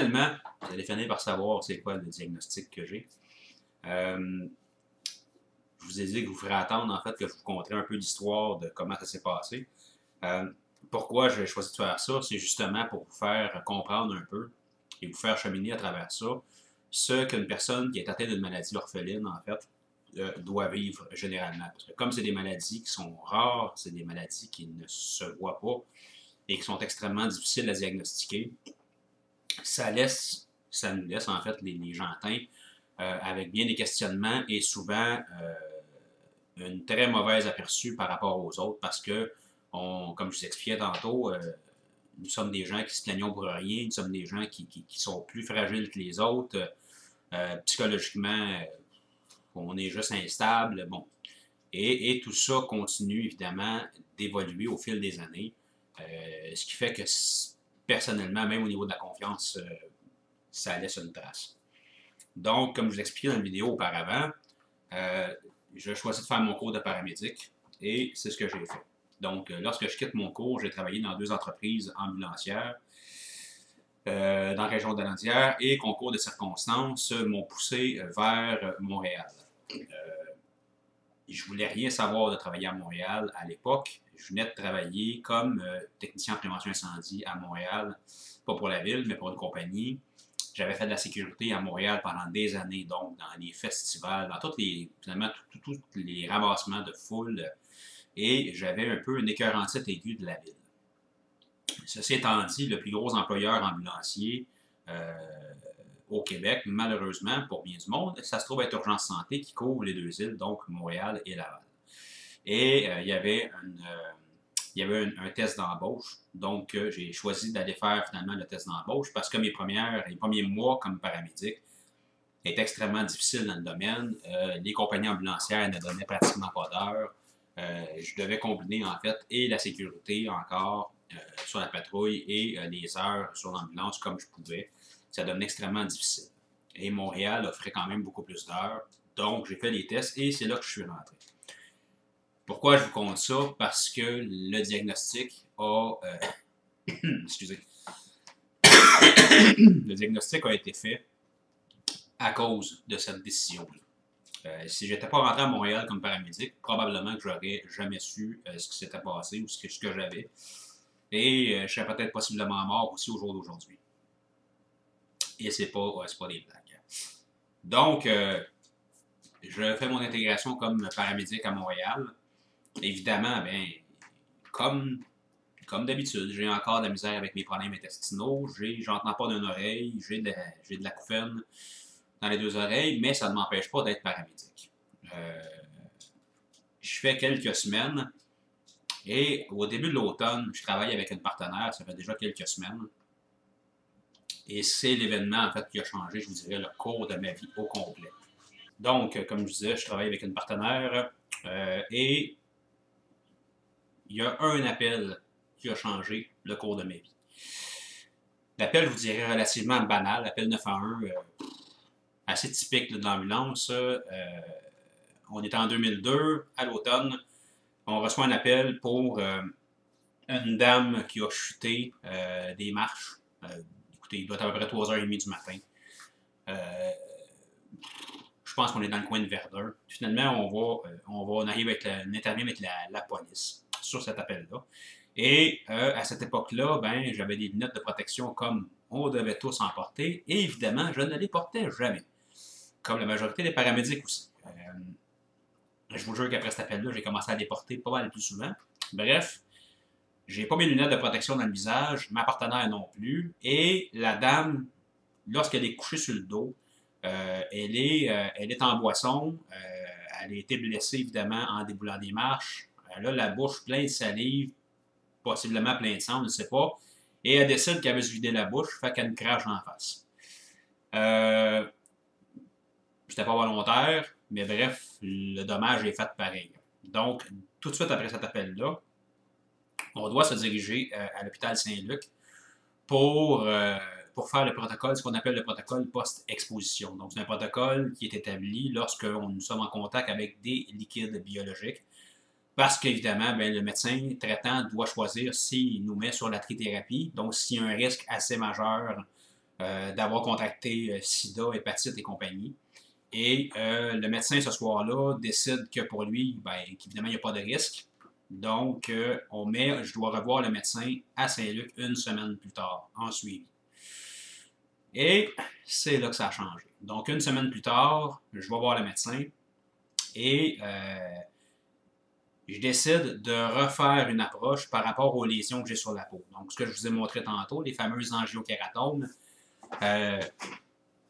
Finalement, vous allez finir par savoir c'est quoi le diagnostic que j'ai. Je vous ai dit que vous ferez attendre en fait que je vous conterai un peu l'histoire de comment ça s'est passé. Euh, Pourquoi j'ai choisi de faire ça? C'est justement pour vous faire comprendre un peu et vous faire cheminer à travers ça ce qu'une personne qui est atteinte d'une maladie orpheline, en fait, doit vivre généralement. Parce que comme c'est des maladies qui sont rares, c'est des maladies qui ne se voient pas et qui sont extrêmement difficiles à diagnostiquer, ça nous laisse en fait les gens atteints avec bien des questionnements et souvent une très mauvaise aperçu par rapport aux autres parce que, comme je vous expliquais tantôt, nous sommes des gens qui se plaignons pour rien, nous sommes des gens qui sont plus fragiles que les autres, psychologiquement, on est juste instable, bon. Et tout ça continue évidemment d'évoluer au fil des années, ce qui fait que personnellement, même au niveau de la confiance, ça laisse une trace. Donc, comme je vous l'expliquais dans la vidéo auparavant, j'ai choisi de faire mon cours de paramédic et c'est ce que j'ai fait. Donc, lorsque je quitte mon cours, j'ai travaillé dans 2 entreprises ambulancières dans la région de Landière et concours de circonstances m'ont poussé vers Montréal. Je voulais rien savoir de travailler à Montréal à l'époque. Je venais de travailler comme technicien en prévention incendie à Montréal, pas pour la ville, mais pour une compagnie. J'avais fait de la sécurité à Montréal pendant des années, donc dans les festivals, dans finalement, tous les ramassements de foule, et j'avais un peu une écœurantite aiguë de la ville. Ceci étant dit, le plus gros employeur ambulancier au Québec, malheureusement, pour bien du monde, ça se trouve être Urgence Santé qui couvre les 2 îles, donc Montréal et Laval. Et il y avait un test d'embauche. Donc, j'ai choisi d'aller faire finalement le test d'embauche parce que les premiers mois comme paramédic étaient extrêmement difficiles dans le domaine. Les compagnies ambulancières ne donnaient pratiquement pas d'heures. Je devais combiner en fait et la sécurité encore sur la patrouille et les heures sur l'ambulance comme je pouvais. Ça devenait extrêmement difficile. Et Montréal offrait quand même beaucoup plus d'heures. Donc, j'ai fait les tests et c'est là que je suis rentré. Pourquoi je vous compte ça? Parce que le diagnostic a... excusez. Le diagnostic a été fait à cause de cette décision-là. Si je n'étais pas rentré à Montréal comme paramédic, probablement que j'aurais jamais su ce qui s'était passé ou ce que j'avais. Et je serais peut-être possiblement mort aussi au jour d'aujourd'hui. Et c'est pas des blagues. Donc, je fais mon intégration comme paramédic à Montréal. Évidemment, ben, comme d'habitude, j'ai encore de la misère avec mes problèmes intestinaux. J'entends pas d'une oreille, j'ai de l'acouphène dans les 2 oreilles, mais ça ne m'empêche pas d'être paramédic. Je fais quelques semaines et au début de l'automne, je travaille avec une partenaire, ça fait déjà quelques semaines. Et c'est l'événement, en fait, qui a changé, je vous dirais, le cours de ma vie au complet. Donc, comme je disais, je travaille avec une partenaire et il y a un appel qui a changé le cours de ma vie. L'appel, je vous dirais, relativement banal, l'appel 911, assez typique de l'ambulance. On est en 2002, à l'automne, on reçoit un appel pour une dame qui a chuté des marches. Écoutez, il doit être à peu près 3h30 du matin. Je pense qu'on est dans le coin de Verdun. Finalement, on arrive on intervient avec la police sur cet appel-là. Et à cette époque-là, ben, j'avais des lunettes de protection comme on devait tous en porter. Et évidemment, je ne les portais jamais. Comme la majorité des paramédics aussi. Je vous jure qu'après cet appel-là, j'ai commencé à les porter pas mal plus souvent. Bref, j'ai pas mes lunettes de protection dans le visage, ma partenaire non plus. Et la dame, lorsqu'elle est couchée sur le dos, elle est en boisson. Elle a été blessée, évidemment, en déboulant des marches. Elle a la bouche pleine de salive, possiblement plein de sang, on ne sait pas. Et elle décide qu'elle veut se vider la bouche, fait qu'elle me crache en face. C'était pas volontaire, mais bref, le dommage est fait pareil. Donc, tout de suite après cet appel-là, on doit se diriger à l'hôpital Saint-Luc pour faire le protocole, ce qu'on appelle le protocole post-exposition. Donc, c'est un protocole qui est établi lorsque nous sommes en contact avec des liquides biologiques. Parce qu'évidemment, ben, le médecin traitant doit choisir s'il nous met sur la trithérapie. Donc, s'il y a un risque assez majeur d'avoir contracté SIDA, hépatite et compagnie. Et le médecin, ce soir-là, décide que pour lui, ben, qu'évidemment, il n'y a pas de risque. Donc, je dois revoir le médecin à Saint-Luc une semaine plus tard, en suivi. Et c'est là que ça a changé. Donc, une semaine plus tard, je vais voir le médecin et je décide de refaire une approche par rapport aux lésions que j'ai sur la peau. Donc, ce que je vous ai montré tantôt, les fameuses angiokératomes.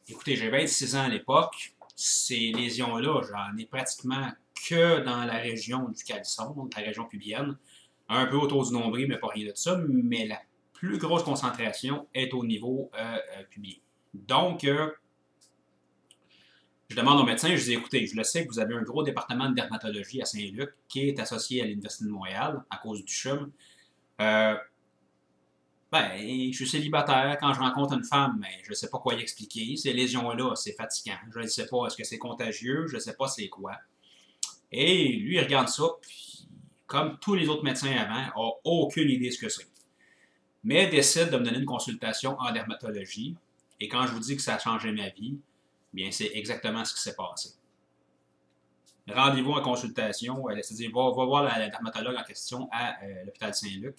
Écoutez, j'ai 26 ans à l'époque. Ces lésions-là, j'en ai pratiquement que dans la région du calisson, donc la région pubienne, un peu autour du nombril, mais pas rien de ça, mais la plus grosse concentration est au niveau pubien. Donc, je demande au médecin, je dis, écoutez, je le sais que vous avez un gros département de dermatologie à Saint-Luc qui est associé à l'Université de Montréal à cause du CHUM. Ben, je suis célibataire. Quand je rencontre une femme, ben, je ne sais pas quoi y expliquer. Ces lésions-là, c'est fatigant. Je ne sais pas, est-ce que c'est contagieux? Je ne sais pas c'est quoi. Et lui, il regarde ça, puis, comme tous les autres médecins avant, n'a aucune idée de ce que c'est. Mais décide de me donner une consultation en dermatologie. Et quand je vous dis que ça a changé ma vie, bien, c'est exactement ce qui s'est passé. Rendez-vous en consultation, c'est-à-dire va voir la dermatologue en question à l'hôpital Saint-Luc.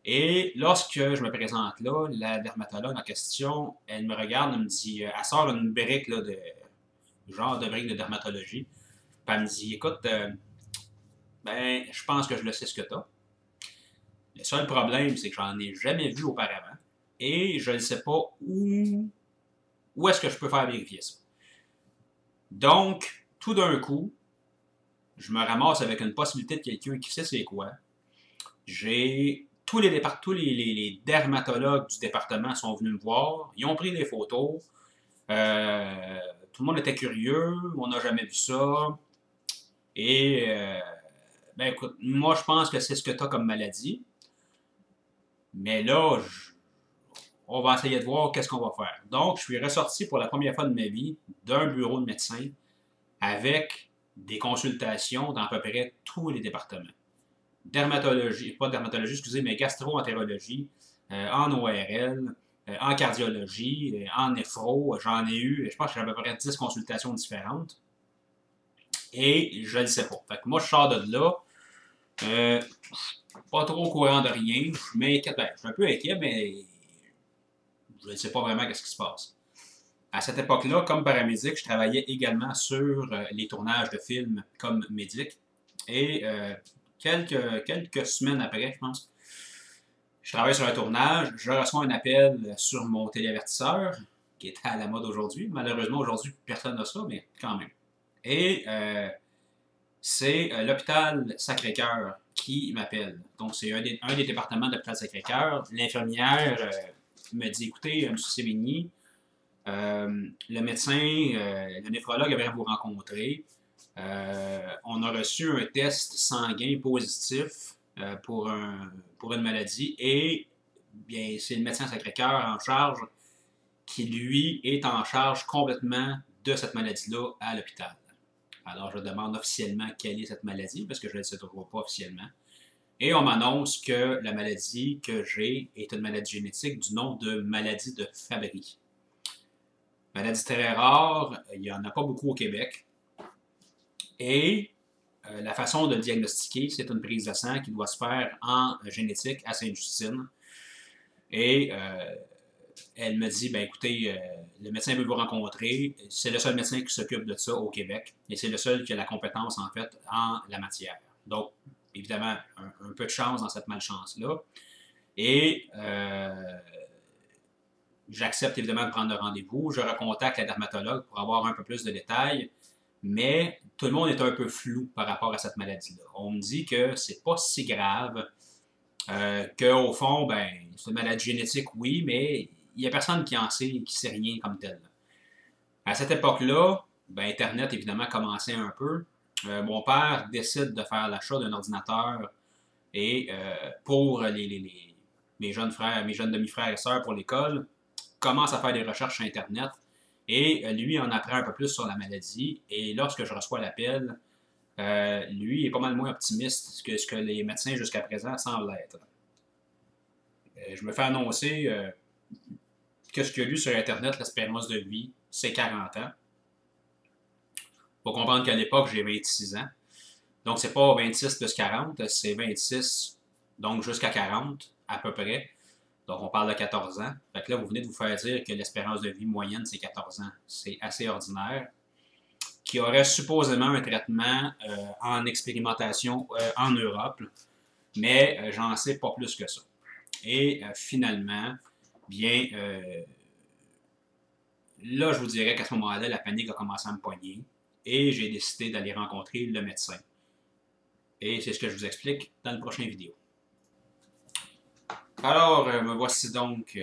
Et lorsque je me présente là, la dermatologue en question, elle me regarde, elle me dit, elle sort une brique là, genre de brique de dermatologie. Puis elle me dit, écoute, ben, je pense que je le sais ce que tu as. Le seul problème, c'est que j'en ai jamais vu auparavant. Et je ne sais pas où est-ce que je peux faire vérifier ça. Donc, tout d'un coup, je me ramasse avec une possibilité de quelqu'un qui sait c'est quoi. J'ai tous les dermatologues du département sont venus me voir. Ils ont pris des photos. Tout le monde était curieux. On n'a jamais vu ça. Et, ben écoute, moi, je pense que c'est ce que tu as comme maladie. Mais là, on va essayer de voir qu'est-ce qu'on va faire. Donc, je suis ressorti pour la première fois de ma vie d'un bureau de médecin avec des consultations dans à peu près tous les départements. Dermatologie, pas dermatologie, excusez, mais gastro-entérologie, en ORL, en cardiologie, en néphro, j'en ai eu, je pense que j'ai à peu près 10 consultations différentes. Et je ne sais pas. Fait que moi, je sors de là, pas trop au courant de rien, je m'inquiète, ben, je suis un peu inquiet, mais je ne sais pas vraiment ce qui se passe. À cette époque-là, comme paramédic, je travaillais également sur les tournages de films comme médic. Et quelques semaines après, je pense, je travaille sur un tournage, je reçois un appel sur mon téléavertisseur, qui est à la mode aujourd'hui. Malheureusement, aujourd'hui, personne n'a ça, mais quand même. Et c'est l'hôpital Sacré-Cœur qui m'appelle. Donc, c'est un des départements de l'hôpital Sacré-Cœur. L'infirmière me dit, écoutez, M. Sévigny, le médecin, le néphrologue aimerait vous rencontrer. On a reçu un test sanguin positif pour une maladie et bien c'est le médecin Sacré-Cœur en charge qui, lui, est en charge complètement de cette maladie-là à l'hôpital. Alors, je demande officiellement quelle est cette maladie, parce que je ne le sais toujours pas officiellement. Et on m'annonce que la maladie que j'ai est une maladie génétique du nom de maladie de Fabry. Maladie très rare, il n'y en a pas beaucoup au Québec. Et la façon de le diagnostiquer, c'est une prise de sang qui doit se faire en génétique à Sainte-Justine. Et elle me dit, ben écoutez, le médecin veut vous rencontrer. C'est le seul médecin qui s'occupe de ça au Québec. Et c'est le seul qui a la compétence, en fait, en la matière. Donc, évidemment, un peu de chance dans cette malchance-là. Et j'accepte évidemment de prendre le rendez-vous. Je recontacte la dermatologue pour avoir un peu plus de détails. Mais tout le monde est un peu flou par rapport à cette maladie-là. On me dit que c'est pas si grave, qu'au fond, ben, c'est une maladie génétique, oui, mais il n'y a personne qui en sait, qui sait rien comme tel. À cette époque-là, ben, Internet, évidemment, commençait un peu. Mon père décide de faire l'achat d'un ordinateur et pour mes jeunes frères, mes jeunes demi-frères et sœurs pour l'école, commence à faire des recherches sur Internet et lui en apprend un peu plus sur la maladie. Et lorsque je reçois l'appel, lui est pas mal moins optimiste que ce que les médecins jusqu'à présent semblent être. Je me fais annoncer que ce qu'il y a lu sur Internet, l'espérance de vie, c'est 40 ans. Il faut comprendre qu'à l'époque, j'ai 26 ans. Donc, c'est pas 26 plus 40, c'est 26, donc jusqu'à 40, à peu près. Donc, on parle de 14 ans. Fait que là, vous venez de vous faire dire que l'espérance de vie moyenne, c'est 14 ans. C'est assez ordinaire. Qui aurait supposément un traitement en expérimentation en Europe, mais j'en sais pas plus que ça. Et finalement, bien, là, je vous dirais qu'à ce moment-là, la panique a commencé à me pogner et j'ai décidé d'aller rencontrer le médecin. Et c'est ce que je vous explique dans la prochaine vidéo. Alors, me voici donc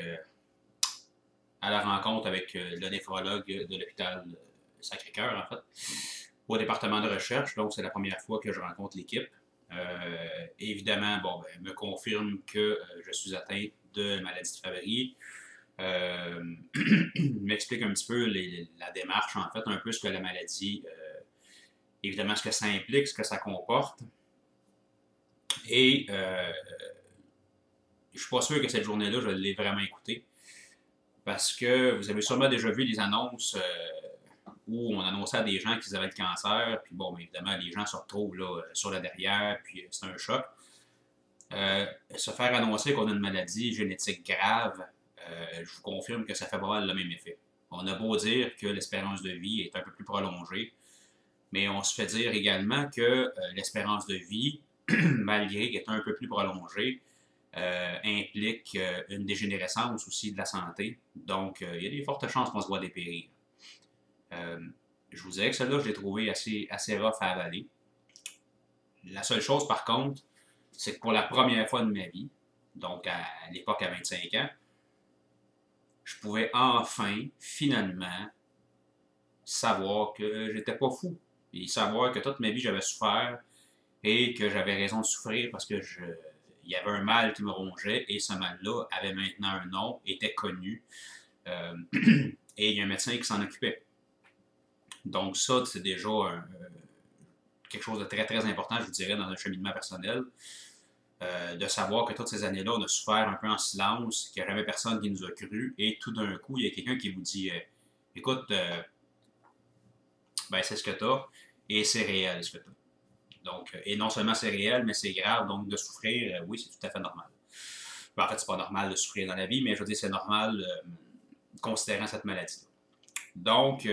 à la rencontre avec le néphrologue de l'hôpital Sacré-Cœur, en fait, au département de recherche. Donc, c'est la première fois que je rencontre l'équipe. Évidemment, bon, ben, me confirme que je suis atteint de maladie de Fabry. M'explique un petit peu la démarche, en fait, un peu ce que la maladie, évidemment, ce que ça implique, ce que ça comporte. Et je suis pas sûr que cette journée-là, je l'ai vraiment écoutée. Parce que vous avez sûrement déjà vu les annonces où on annonçait à des gens qu'ils avaient le cancer, puis bon, évidemment, les gens se retrouvent là, sur la derrière, puis c'est un choc. Se faire annoncer qu'on a une maladie génétique grave, je vous confirme que ça fait pas mal le même effet. On a beau dire que l'espérance de vie est un peu plus prolongée, mais on se fait dire également que l'espérance de vie, malgré qu'elle est un peu plus prolongée, implique une dégénérescence aussi de la santé. Donc, il y a des fortes chances qu'on se voit dépérir. Je vous dirais que celle-là, je l'ai trouvé assez rough à avaler. La seule chose, par contre, c'est que pour la première fois de ma vie, donc à l'époque à 25 ans, je pouvais enfin, finalement, savoir que j'étais pas fou. Et savoir que toute ma vie, j'avais souffert et que j'avais raison de souffrir parce que il y avait un mal qui me rongeait et ce mal-là avait maintenant un nom, était connu. Et il y a un médecin qui s'en occupait. Donc ça, c'est déjà quelque chose de très, très important, je vous dirais, dans un cheminement personnel. De savoir que toutes ces années-là, on a souffert un peu en silence, qu'il n'y a jamais personne qui nous a cru, et tout d'un coup, il y a quelqu'un qui vous dit écoute, ben, c'est ce que tu as, et c'est réel ce que tu as. Donc, et non seulement c'est réel, mais c'est grave, donc de souffrir, oui, c'est tout à fait normal. Ben, en fait, c'est pas normal de souffrir dans la vie, mais je veux dire, c'est normal considérant cette maladie-là. Donc,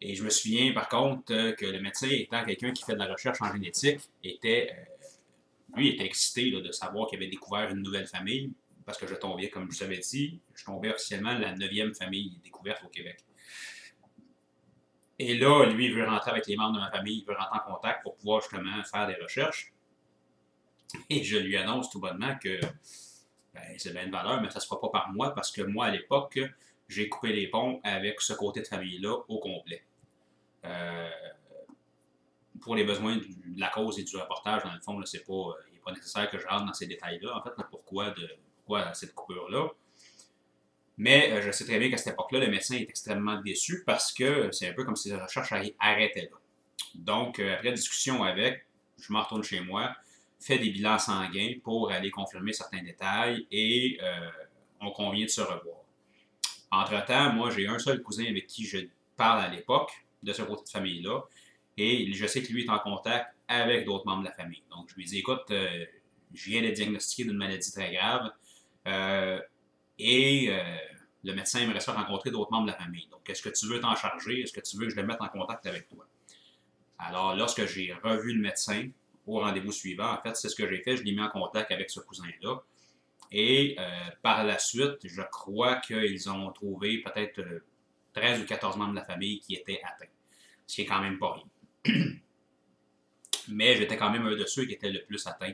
et je me souviens par contre que le médecin, étant quelqu'un qui fait de la recherche en génétique, lui était excité là, de savoir qu'il avait découvert une nouvelle famille, parce que je tombais, comme je vous avais dit, je tombais officiellement la 9e famille découverte au Québec. Et là, lui, il veut rentrer avec les membres de ma famille, il veut rentrer en contact pour pouvoir justement faire des recherches. Et je lui annonce tout bonnement que ben, c'est bien de valeur, mais ça ne se fera pas par moi, parce que moi, à l'époque, j'ai coupé les ponts avec ce côté de famille-là au complet. Pour les besoins de la cause et du reportage, dans le fond, il n'est pas nécessaire que je rentre dans ces détails-là, en fait, pourquoi cette coupure-là. Mais je sais très bien qu'à cette époque-là, le médecin est extrêmement déçu parce que c'est un peu comme si les recherches arrêtaient là. Donc, après discussion avec, je m'en retourne chez moi, fais des bilans sanguins pour aller confirmer certains détails et on convient de se revoir. Entre-temps, moi, j'ai un seul cousin avec qui je parle à l'époque de ce côté de famille-là. Et je sais que lui est en contact avec d'autres membres de la famille. Donc, je lui dis, écoute, je viens d'être diagnostiqué d'une maladie très grave et le médecin aimerait ça rencontrer d'autres membres de la famille. Donc, est-ce que tu veux t'en charger? Est-ce que tu veux que je le mette en contact avec toi? Alors, lorsque j'ai revu le médecin au rendez-vous suivant, en fait, c'est ce que j'ai fait. Je l'ai mis en contact avec ce cousin-là. Et par la suite, je crois qu'ils ont trouvé peut-être 13 ou 14 membres de la famille qui étaient atteints. Ce qui est quand même pas rien. Mais j'étais quand même un de ceux qui était le plus atteint.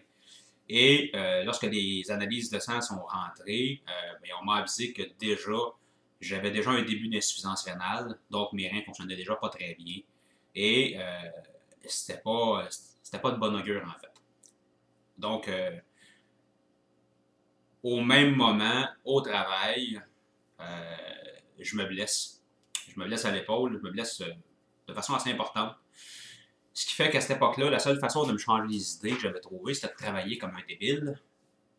Et lorsque les analyses de sang sont rentrées, ben, on m'a avisé que j'avais déjà un début d'insuffisance rénale, donc mes reins fonctionnaient déjà pas très bien. Et c'était pas de bonne augure, en fait. Donc, au même moment, au travail, je me blesse. Je me blesse à l'épaule, je me blesse de façon assez importante. Ce qui fait qu'à cette époque-là, la seule façon de me changer les idées que j'avais trouvées, c'était de travailler comme un débile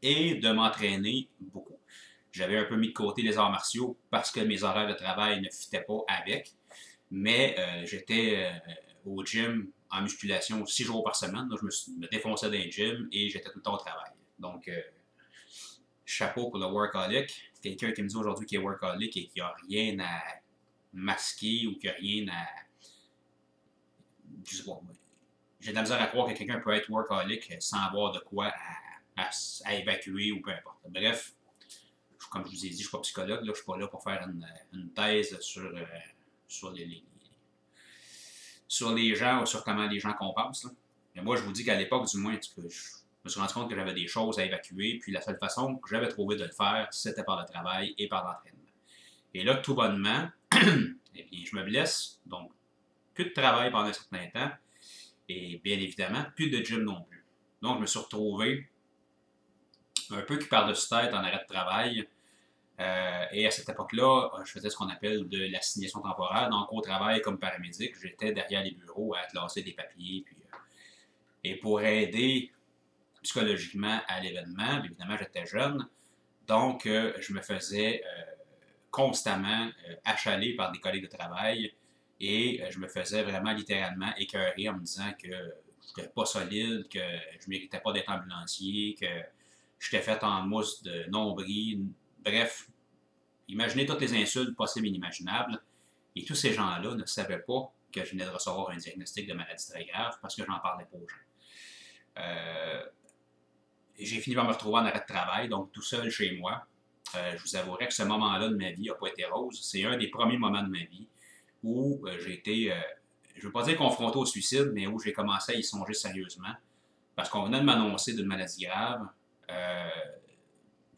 et de m'entraîner beaucoup. J'avais un peu mis de côté les arts martiaux parce que mes horaires de travail ne fitaient pas avec. Mais j'étais au gym en musculation 6 jours par semaine. Donc, me défonçais dans les gyms et j'étais tout le temps au travail. Donc, chapeau pour le workaholic. Quelqu'un qui me dit aujourd'hui qu'il est workaholic et qu'il n'a rien à masquer ou qu'il n'a rien à. Je sais pas, j'ai de la misère à croire que quelqu'un peut être workaholic sans avoir de quoi à évacuer ou peu importe. Bref, comme je vous ai dit, je ne suis pas psychologue, là, je ne suis pas là pour faire une thèse sur sur les gens ou sur comment les gens compensent. Là. Mais moi, je vous dis qu'à l'époque, du moins, je me suis rendu compte que j'avais des choses à évacuer, puis la seule façon que j'avais trouvé de le faire, c'était par le travail et par l'entraînement. Et là, tout bonnement, eh bien, je me blesse, donc plus de travail pendant un certain temps, et bien évidemment, plus de gym non plus. Donc, je me suis retrouvé un peu qui par-dessus tête en arrêt de travail. Et à cette époque-là, je faisais ce qu'on appelle de l'assignation temporaire. Donc, au travail comme paramédic, j'étais derrière les bureaux à classer des papiers. Et pour aider psychologiquement à l'événement, évidemment, j'étais jeune. Donc, je me faisais constamment achaler par des collègues de travail. Et je me faisais vraiment littéralement écœurer en me disant que je n'étais pas solide, que je ne méritais pas d'être ambulancier, que j'étais fait en mousse de nombril. Bref, imaginez toutes les insultes possibles et inimaginables. Et tous ces gens-là ne savaient pas que je venais de recevoir un diagnostic de maladie très grave parce que je n'en parlais pas aux gens. J'ai fini par me retrouver en arrêt de travail, donc tout seul chez moi. Je vous avouerai que ce moment-là de ma vie n'a pas été rose. C'est un des premiers moments de ma vie où j'ai été, je ne veux pas dire confronté au suicide, mais où j'ai commencé à y songer sérieusement. Parce qu'on venait de m'annoncer d'une maladie grave.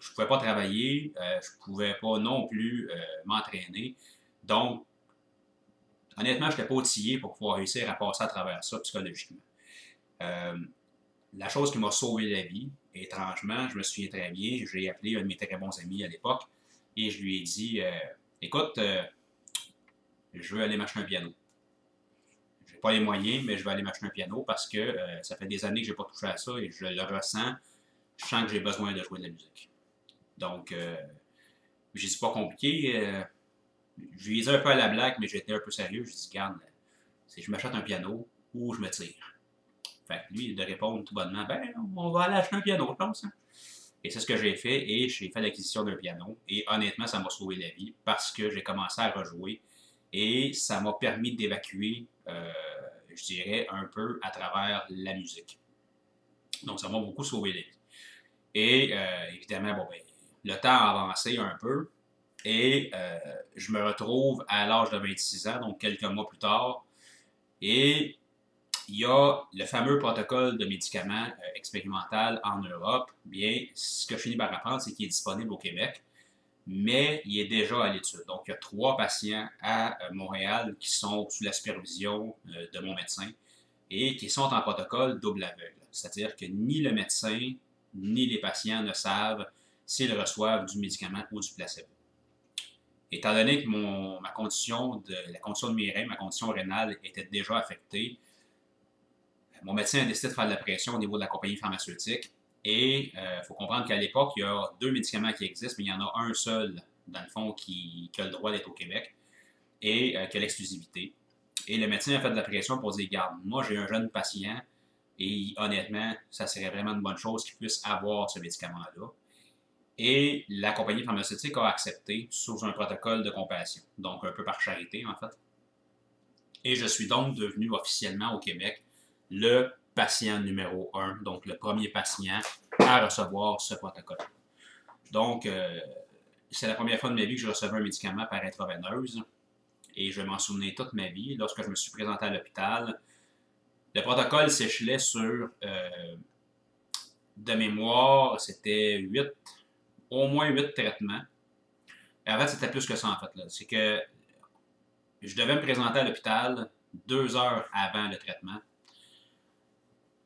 Je ne pouvais pas travailler, je ne pouvais pas non plus m'entraîner. Donc, honnêtement, je n'étais pas outillé pour pouvoir réussir à passer à travers ça psychologiquement. La chose qui m'a sauvé la vie, étrangement, je me souviens très bien, j'ai appelé un de mes très bons amis à l'époque et je lui ai dit écoute, je veux aller m'acheter un piano. Je n'ai pas les moyens, mais je vais aller m'acheter un piano parce que ça fait des années que je n'ai pas touché à ça et je le ressens. Je sens que j'ai besoin de jouer de la musique. Donc, j'ai dit pas compliqué. Je lui ai dit un peu à la blague, mais j'étais un peu sérieux. Je lui ai dit, regarde, si je m'achète un piano ou je me tire. Fait que lui, de répondre tout bonnement, ben, on va aller acheter un piano, je pense. Hein. Et c'est ce que j'ai fait, et j'ai fait l'acquisition d'un piano. Et honnêtement, ça m'a sauvé la vie parce que j'ai commencé à rejouer. Et ça m'a permis d'évacuer, je dirais, un peu à travers la musique. Donc, ça m'a beaucoup sauvé la vie. Et évidemment, bon, ben, le temps a avancé un peu. Et je me retrouve à l'âge de 26 ans, donc quelques mois plus tard. Et il y a le fameux protocole de médicaments expérimental en Europe. Bien, ce que je finis par apprendre, c'est qu'il est disponible au Québec, mais il est déjà à l'étude. Donc, il y a 3 patients à Montréal qui sont sous la supervision de mon médecin et qui sont en protocole double aveugle. C'est-à-dire que ni le médecin ni les patients ne savent s'ils reçoivent du médicament ou du placebo. Étant donné que la condition de mes reins, ma condition rénale était déjà affectée, mon médecin a décidé de faire de la pression au niveau de la compagnie pharmaceutique. Et il faut comprendre qu'à l'époque, il y a 2 médicaments qui existent, mais il y en a un seul, dans le fond, qui a le droit d'être au Québec et qui a l'exclusivité. Et le médecin a fait de la pression pour dire, garde, moi j'ai un jeune patient et honnêtement, ça serait vraiment une bonne chose qu'il puisse avoir ce médicament-là. Et la compagnie pharmaceutique a accepté sous un protocole de compassion, donc un peu par charité en fait. Et je suis donc devenu officiellement au Québec le patient numéro 1, donc le premier patient à recevoir ce protocole. Donc, c'est la première fois de ma vie que je recevais un médicament par intraveineuse et je m'en souvenais toute ma vie. Lorsque je me suis présenté à l'hôpital, le protocole s'échelait sur, de mémoire, c'était au moins 8 traitements. Et en fait, c'était plus que ça, en fait. C'est que je devais me présenter à l'hôpital 2 heures avant le traitement.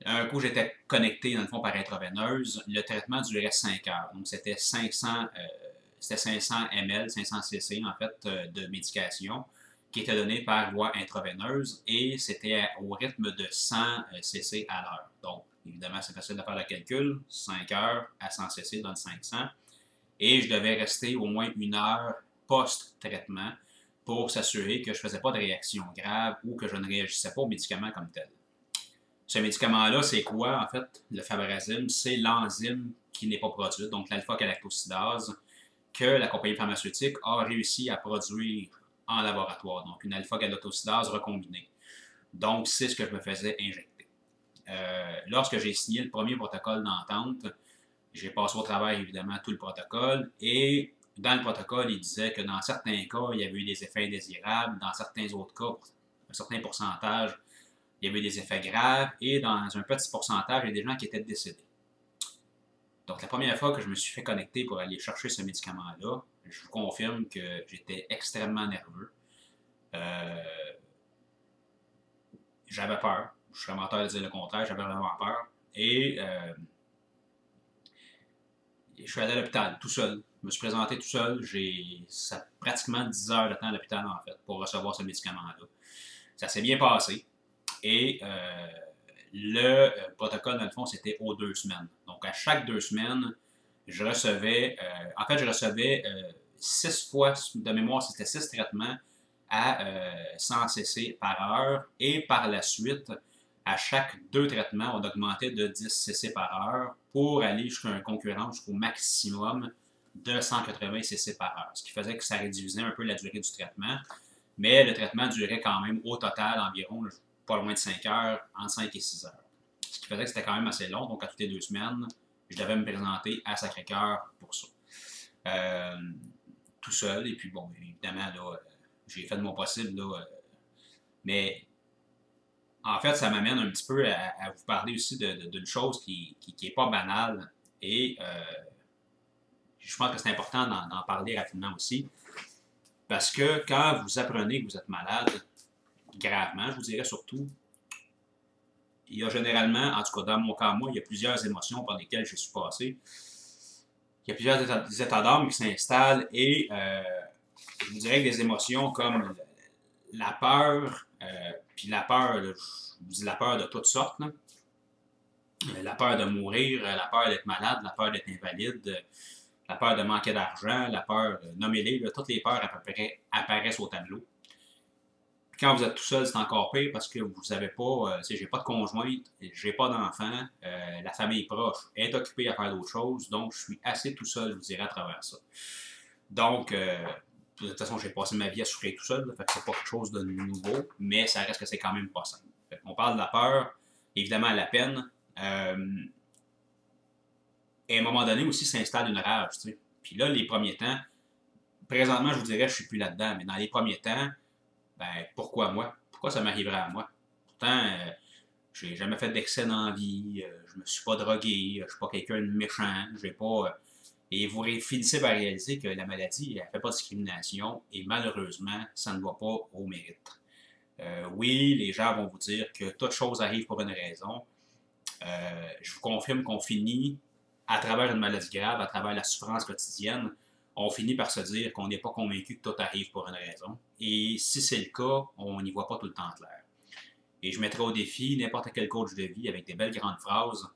Un coup, j'étais connecté, dans le fond, par intraveineuse. Le traitement durait 5 heures. Donc, c'était 500 ml, 500 cc, en fait, de médication qui était donnée par voie intraveineuse et c'était au rythme de 100 cc à l'heure. Donc, évidemment, c'est facile de faire le calcul. 5 heures à 100 cc donne 500. et je devais rester au moins 1 heure post-traitement pour s'assurer que je ne faisais pas de réaction grave ou que je ne réagissais pas au médicament comme tel. Ce médicament-là, c'est quoi, en fait? Le Fabrazyme, c'est l'enzyme qui n'est pas produite, donc l'alpha-galactosidase, que la compagnie pharmaceutique a réussi à produire en laboratoire, donc une alpha-galactosidase recombinée. Donc, c'est ce que je me faisais injecter. Lorsque j'ai signé le premier protocole d'entente, j'ai passé au travail, évidemment, tout le protocole, et dans le protocole, il disait que dans certains cas, il y avait eu des effets indésirables, dans certains autres cas, un certain pourcentage, il y avait eu des effets graves, et dans un petit pourcentage, il y a des gens qui étaient décédés. Donc, la première fois que je me suis fait connecter pour aller chercher ce médicament-là, je vous confirme que j'étais extrêmement nerveux. J'avais peur. Je serais menteur de dire le contraire, j'avais vraiment peur. Et je suis allé à l'hôpital tout seul. Je me suis présenté tout seul. J'ai pratiquement 10 heures de temps à l'hôpital, en fait, pour recevoir ce médicament-là. Ça s'est bien passé. Et le protocole, dans le fond, c'était aux 2 semaines. Donc, à chaque 2 semaines, je recevais, 6 fois, de mémoire, c'était 6 traitements à 100 cc par heure. Et par la suite, à chaque 2 traitements, on augmentait de 10 cc par heure pour aller jusqu'à un concurrent jusqu'au maximum de 180 cc par heure. Ce qui faisait que ça réduisait un peu la durée du traitement. Mais le traitement durait quand même au total environ pas loin de 5 heures, entre 5 et 6 heures. Ce qui faisait que c'était quand même assez long, donc à toutes les 2 semaines, je devais me présenter à Sacré-Cœur pour ça. Tout seul, et puis bon, évidemment, là, j'ai fait de mon possible, là, mais en fait, ça m'amène un petit peu à vous parler aussi d'une chose qui n'est pas banale, et je pense que c'est important d'en parler rapidement aussi, parce que quand vous apprenez que vous êtes malade, gravement, je vous dirais surtout, il y a généralement, en tout cas dans mon cas, moi, il y a plusieurs émotions par lesquelles je suis passé. Il y a plusieurs états d'âme qui s'installent et je vous dirais que des émotions comme la peur, puis la peur, là, je vous dis la peur de toutes sortes, là. La peur de mourir, la peur d'être malade, la peur d'être invalide, la peur de manquer d'argent, la peur, nommez-les, toutes les peurs à peu près apparaissent au tableau. Quand vous êtes tout seul, c'est encore pire parce que vous n'avez pas, j'ai pas de conjointe, j'ai pas d'enfant, la famille proche est occupée à faire d'autres choses, donc je suis assez tout seul, je vous dirais, à travers ça. Donc, de toute façon, j'ai passé ma vie à souffrir tout seul, fait que c'est pas quelque chose de nouveau, mais ça reste que c'est quand même pas simple. On parle de la peur, évidemment la peine, et à un moment donné aussi s'installe une rage, tu sais. Puis là, les premiers temps, présentement, je vous dirais, je suis plus là-dedans, mais dans les premiers temps, ben, pourquoi moi? Pourquoi ça m'arriverait à moi? Pourtant, j'ai jamais fait d'excès dans la vie, je me suis pas drogué, je suis pas quelqu'un de méchant, j'ai pas... et vous finissez par réaliser que la maladie, elle fait pas de discrimination, et malheureusement, ça ne va pas au mérite. Oui, les gens vont vous dire que toute chose arrive pour une raison. Je vous confirme qu'on finit, à travers une maladie grave, à travers la souffrance quotidienne, on finit par se dire qu'on n'est pas convaincu que tout arrive pour une raison. Et si c'est le cas, on n'y voit pas tout le temps clair. Et je mettrai au défi n'importe quel coach de vie avec des belles grandes phrases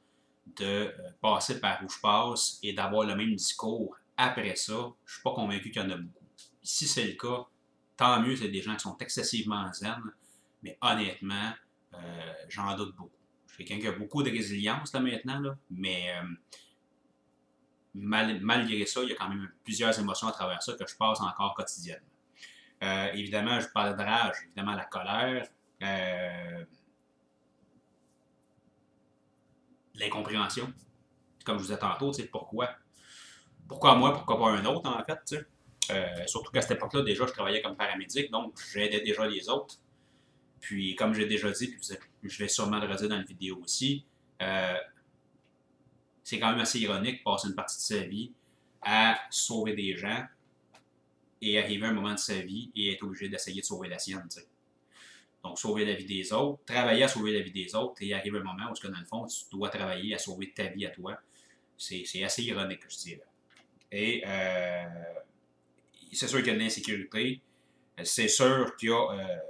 de passer par où je passe et d'avoir le même discours après ça. Je ne suis pas convaincu qu'il y en a beaucoup. Si c'est le cas, tant mieux, c'est des gens qui sont excessivement zen, mais honnêtement, j'en doute beaucoup. Je suis quelqu'un qui a beaucoup de résilience là, maintenant, là, mais malgré ça, il y a quand même plusieurs émotions à travers ça que je passe encore quotidiennement. Évidemment, je parle de rage, évidemment la colère, l'incompréhension. Comme je vous disais tantôt, tu sais, pourquoi? Pourquoi moi, pourquoi pas un autre, en fait, tu sais? Surtout qu'à cette époque-là, déjà, je travaillais comme paramédic, donc j'aidais déjà les autres. Puis, comme j'ai déjà dit, puis je vais sûrement le redire dans la vidéo aussi, c'est quand même assez ironique de passer une partie de sa vie à sauver des gens et arriver à un moment de sa vie et être obligé d'essayer de sauver la sienne, tu sais. Donc, sauver la vie des autres, travailler à sauver la vie des autres et arriver un moment où, dans le fond, tu dois travailler à sauver ta vie à toi. C'est assez ironique, je dirais. Et c'est sûr qu'il y a de l'insécurité, c'est sûr qu'il y a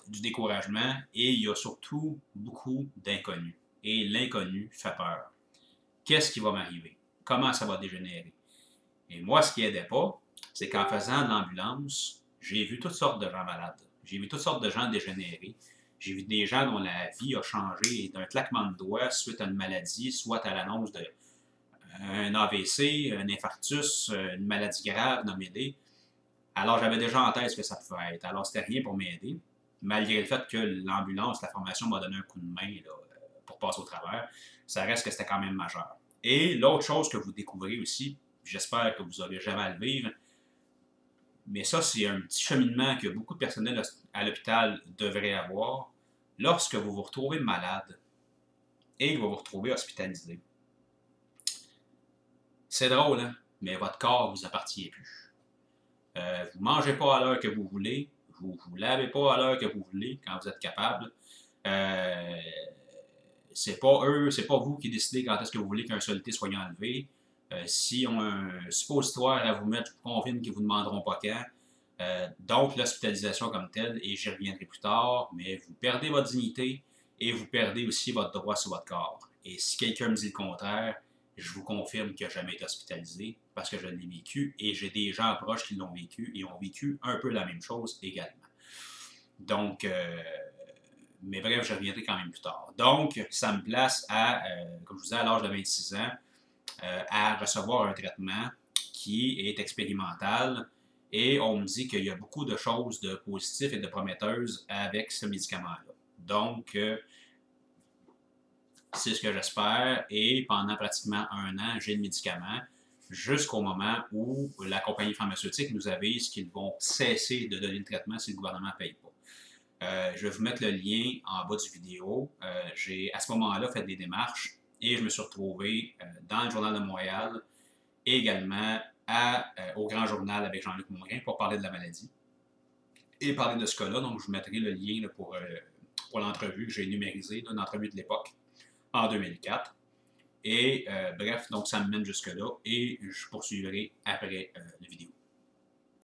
du découragement et il y a surtout beaucoup d'inconnus. Et l'inconnu fait peur. Qu'est-ce qui va m'arriver? Comment ça va dégénérer? Et moi, ce qui aidait pas, c'est qu'en faisant de l'ambulance, j'ai vu toutes sortes de gens malades. J'ai vu toutes sortes de gens dégénérer. J'ai vu des gens dont la vie a changé d'un claquement de doigts suite à une maladie, soit à l'annonce d'un AVC, un infarctus, une maladie grave, nommez-les. Alors, j'avais déjà en tête ce que ça pouvait être. Alors, c'était rien pour m'aider, malgré le fait que l'ambulance, la formation m'a donné un coup de main là, pour passer au travers. Ça reste que c'était quand même majeur. Et l'autre chose que vous découvrez aussi, j'espère que vous n'aurez jamais à le vivre, mais ça, c'est un petit cheminement que beaucoup de personnel à l'hôpital devraient avoir. Lorsque vous vous retrouvez malade et que vous vous retrouvez hospitalisé, c'est drôle, hein? Mais votre corps ne vous appartient plus. Vous ne mangez pas à l'heure que vous voulez, vous ne vous lavez pas à l'heure que vous voulez quand vous êtes capable. Euh, c'est pas eux, c'est pas vous qui décidez quand est-ce que vous voulez qu'un soluté soit enlevé. Si on a un suppositoire à vous mettre, je vous confirme qu'ils ne vous demanderont pas quand. Donc, l'hospitalisation comme telle, et j'y reviendrai plus tard, mais vous perdez votre dignité et vous perdez aussi votre droit sur votre corps. Et si quelqu'un me dit le contraire, je vous confirme qu'il n'a jamais été hospitalisé parce que je l'ai vécu et j'ai des gens proches qui l'ont vécu et ont vécu un peu la même chose également. Donc, mais bref, je reviendrai quand même plus tard. Donc, ça me place à, comme je vous disais, à l'âge de 26 ans, à recevoir un traitement qui est expérimental et on me dit qu'il y a beaucoup de choses de positives et de prometteuses avec ce médicament-là. Donc, c'est ce que j'espère et pendant pratiquement un an, j'ai le médicament jusqu'au moment où la compagnie pharmaceutique nous avise qu'ils vont cesser de donner le traitement si le gouvernement ne paye pas. Je vais vous mettre le lien en bas du vidéo. J'ai à ce moment-là fait des démarches et je me suis retrouvé dans le Journal de Montréal et également au Grand Journal avec Jean-Luc Mongrain pour parler de la maladie et parler de ce cas-là. Donc, je vous mettrai le lien là, pour l'entrevue que j'ai numérisée, une entrevue de l'époque en 2004. Et bref, donc ça me mène jusque-là et je poursuivrai après la vidéo.